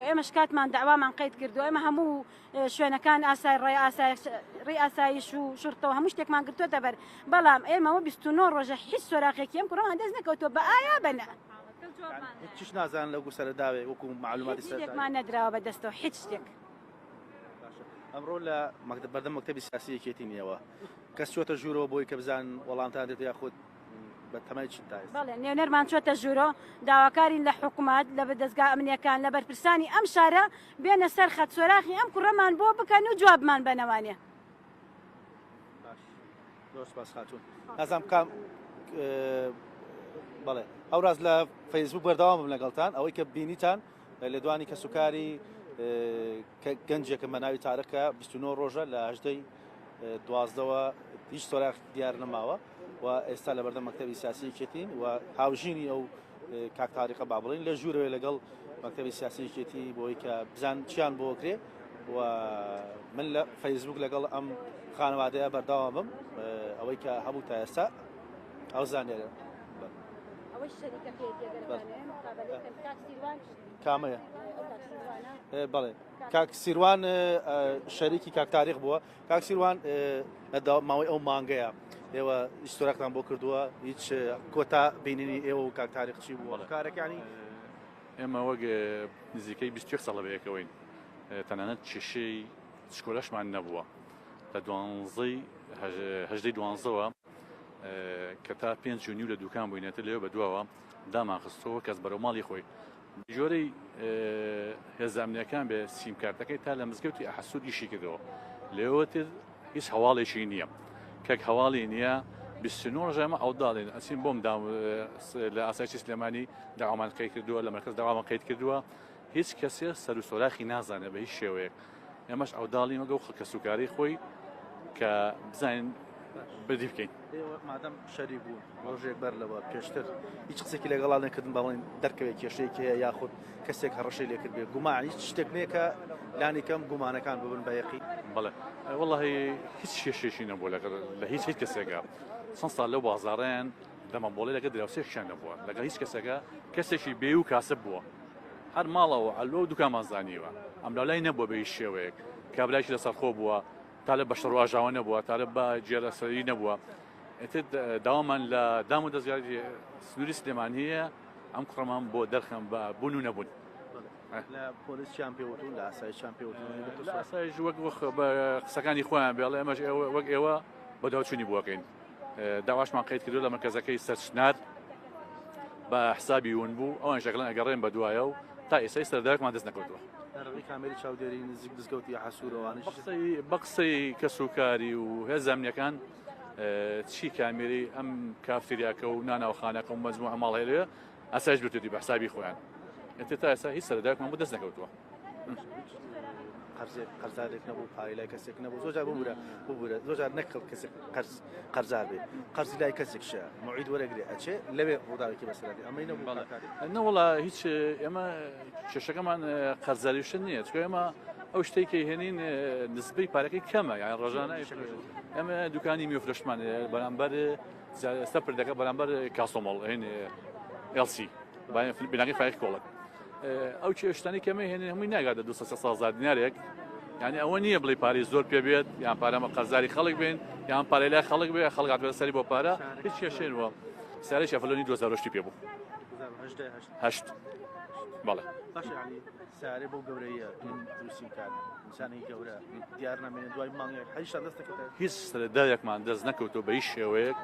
ئێمەش کاتمان داوامان قەید کردو ئێمە هەموو شوێنەکان ئاسای ڕێ ئاسایش و شورتەوە هەموو شتێکمان گرتوۆتە بەر بەڵام ئێمەوە 29 ڕۆژە هیچ سۆراخێکی ئەم کوڕەوان دەست نەکەوتووە بە ئایا بەنە هیچ نازان لەو سەرداوێ وەکو معلوماتی شتێکمان نەدراوە بەدەستەوە هیچ شتێک ئەمڕۆ لە بەردەم مەکتەبی سیاسی یەکێتی نیەوە کەس چۆتە ژوورەوە بۆی کە بزان وەڵامتان دێت یاخود بە تەمای چی تا بەڵێ نێونەرمان چۆتە ژوورۆ داواکارین لە حکوومەت لە دەستگا ئەمنیەکان لە بەرپرسانی ئەم شارە بێنە سەر خەت سۆراخی ئەم کوڕەمان بۆ بکەن و جوابمان بەنەوانێ باس خاتون نازام کام بەڵێ ئەوراز لە فەیسبوک بەردەوامم لەگەڵتان ئەوەی کە بینیتان لە دوانی کەسوکاری گەنجێکم بە ناوی تارەکە 29 ڕۆژە لە 18 دوازدەوە هیچ سۆراخ دیار نەماوە و ئێستا لە بەردەم مەکتەبی سیاسی یەکێتین و هاوژینی ئەو کاک تاریخە با بڵین لە ژوورەوە لەگەڵ مەکتەبی سیاسی یەکێتی بۆی کە بزان چیان بۆ کرێ و من لە فەیسبوک لەگەڵ ئەم خانەوادەیە بەردەوامم ئەوەی کە هەموو تا ئێستا ئەو زانێرە کامەیە بەڵێ کاک سیروان شەریکی کاک تاریخ بووە کاک سیروان ماوەی ئەو مانگەیە ئێوە ئیستۆراکتان بۆ کردووە هیچ کۆتا بینینی ئێوە و کاک تاریخ چی بووە کارەکانی ئێمە وەک نزیکەی 20 ساڵە بەیەکەوەین تەنانەت کێشەی شکۆلەشمان نەبووە لە هەژدەی دوانزەوە کە تا 5 نیو لە دوکان بووینێتە لێوە بە دواوە دامان خستەوە کەس بەرەو ماڵی خۆی جۆرەی هێزانامنیەکان بێ سیمکارتەکەی تا لە مزگەوتی ئەحەسوود ئیشی کردەوە لێوەتر هیچ هەواڵێکی نییە کەک هەواڵی نییە 29 ڕژەمە ئەو داڵێن ئەچین بۆم لە ئاسایشی سلێمانی داوامان قەید کردووە لە مەرکەز داوامان قەید کردووە هیچ کەسێ سەر و سۆراخی نازانێت بە هیچ شێوەیەک ئێمەش ئەو داڵی مەگە و کەسوکاری خۆی کە بزانین بەدی بکەین مادەم شەری بوو ڕۆژێک بەر لەوە پێشتر هیچ قسێکی لەگەڵا نەکردن بەڵێن دەرکەوێت کێشەیەکی هەیە یاخود کەسێک هەڕەشەی لێ کرد بێ گومان هیچ شتێک نەیە کە لانی کەم گومانەکان ببن بە یەقین بەڵێ وەڵڵاهی هیچ کێشێکی نەبووە لە هیچ کەسێکە چەند ساڵ لەو بازاڕیان دەمەبۆڵی لەگە دراوسێکیان نەبووە لەگە هیچ کەسێکە کەسێکی بێ و کاسب بووە هەر ماڵەوە ئەلۆ و دوکانمان زانیوە ئەم لای نەبووە بە هیچ شێوەیەک کابراایکی لەسەر خۆ بووە تا لە بەشەڕ و ئاژاوە نەبووە تا لە بە جێرەسەری نەبووە داوامان لە دام و دەستگای سنووری سلێمانیە ئەم کوڕەمان بۆ دەرخەم بە بوون و نەبوون لە پۆلیسیان پێوتون لە ئاسایشیان پێوتون لە ئاسایش وەک بە قسەکانی خۆیان بێڵێ ئەمەش وەک ئێوە بەداوچوونی بووەکەین داواشمان قەید کردو لە مرکزەکەی سەرچنار بە حسابی ون بوو ئەوان شەکلان ئەگەڕێن بە دوایە و تا ئێسای سەردارێکمان دەست نەکەوتووە کامێری چاودێری نزیک بزگەوتی حەسوورەوانش بە قسەی کەسوکاری و هێزانامنیەکان چی کامێری ئەم کافتریاکە و ناناوخانەکە و مەجموعە ماڵ هەیە ئاسایش بردی بە حسابی خۆیان تا ئێستا هیچ سەردارێکمان بۆ دەست نەکەوتووە قەرزارێک نەبوو پارەی لای کەسێک نەبوو زۆر جار ببوورە زۆر جار نەکەڵ کەسێک قەرزار بێ قەرزی لای کەسێکشە موعید وەرەگرێ ئەچێ لەوێ ڕووداوێکی بەسەری ئەمەی نەبوو نەوەڵا هیچ ئێمە کێشەکەمان قەرزاریشن نییە چکە ئێمە ئەو شتێکی هێنین نسبەی پارەکەی کەمە یان ڕۆژانە ئەمە دوکانی میوفرشمان بەرامبەر سەپردەکە بەرامبەر کاسۆمەڵ هێن ئێلسی بیناقی فایق کۆڵک ئەو کێشتانی کەمە هێنێ هەمووی ناگاتە 200,000 دینارێک یعنی ئەوە نییە بڵێ پارەی زۆر پێ بێت یان پارەمە قەرزاری خەڵک بێن یان پارەی لای خەڵک بێ خەڵک بەسەری بۆ پارە هیچ کێشێنەوە سارەی شەفلۆنی 2010 پێ بوو 8 بەڵێ سارێ بۆ گەورەیە دروستی کار ئینسانی گەورە دیار نامێنێت دوای مانگێک هەیشان دەست نەکەوتە هیچ سەردارێکمان دەست نەکەوتەوە بە هیچ شێوەیەک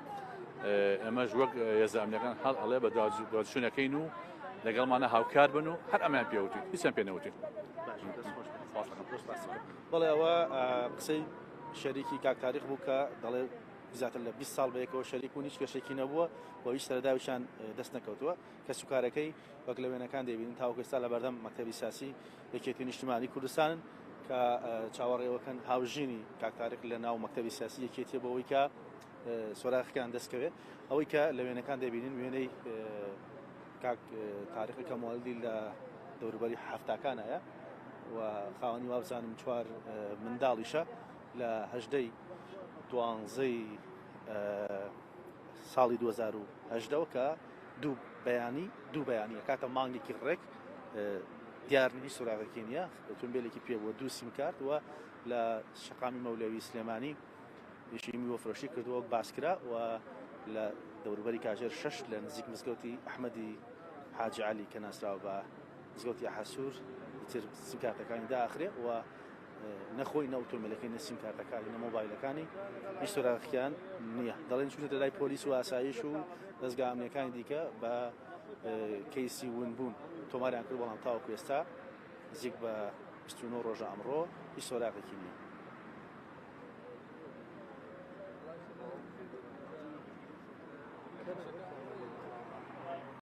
ئەمەش وەک هێزانامنیەکان هەڵ ئەڵێ بە دوادچوونەکەین و لەگەڵمانە هاوکار بن و هەر ئەمان پێوتین هیچیان پێ نەوتین بەڵێ ئەوە قسەی شەریکی کاک تاریخ بوو کە دەڵێ زیاتر لە 20 ساڵ بەیەکەوە شەریک و هیچ کێشێکی نەبووە بۆ هیچ سەرداویشان دەست نەکەوتووە کە سوکارەکەی وەک لە وێنەکان دەبینن تاوەکو ئێستا لە بەردەم مەکتەبی سیاسی یەکێتی نیشتیمانی کوردستان کە چاوەڕێوەکەن هاوژینی کاک تاریخ لە ناو مەکتەبی سیاسی یەکێتیە بەوەی کە سۆراخەکان دەستکەوێت ئەوەی کە لە وێنەکان دەبینن وێنەی کاک تاریخی کەماڵدی لە دەوروبەری هەفتاکانایە و خاوەنی وابزانم چوار منداڵیشە لە 18 دوانزەی ساڵی 2010 کە دوو بەیانی کاتە مانگێکی ڕێک دیار نیست سوراخێکی نییە ئۆتۆمبیلێکی پێ بووە 2 سیمکارت وە لە شەقامی مەولەوی سلێمانی یشی میوەفرۆشی کردووە باسکرا و لە دەوروبەری کاژێر 6 لە نزیک مزگەوتی ئەحمەدی حاجی عەلی کە ناسراوە بە مزگەوتی ئەحەسوور تر سیمکارتەکانی داخرێ و نەخۆی نە ئۆتۆمبیلەکەی نە سیمکارتەکانی نە مۆبایلەکانی هیچ سوراخیان نییە دەڵێن چونێتە لای پۆلیس و ئاسایش و دەستگا ئەمنیەکانی دیکە بە کەیسی ونبوون تۆماریان کرد بەڵام تاوەکو ئێستا نزیک بە 29 ڕۆژە ئەمڕۆ هیچ سۆراقێکی نییە.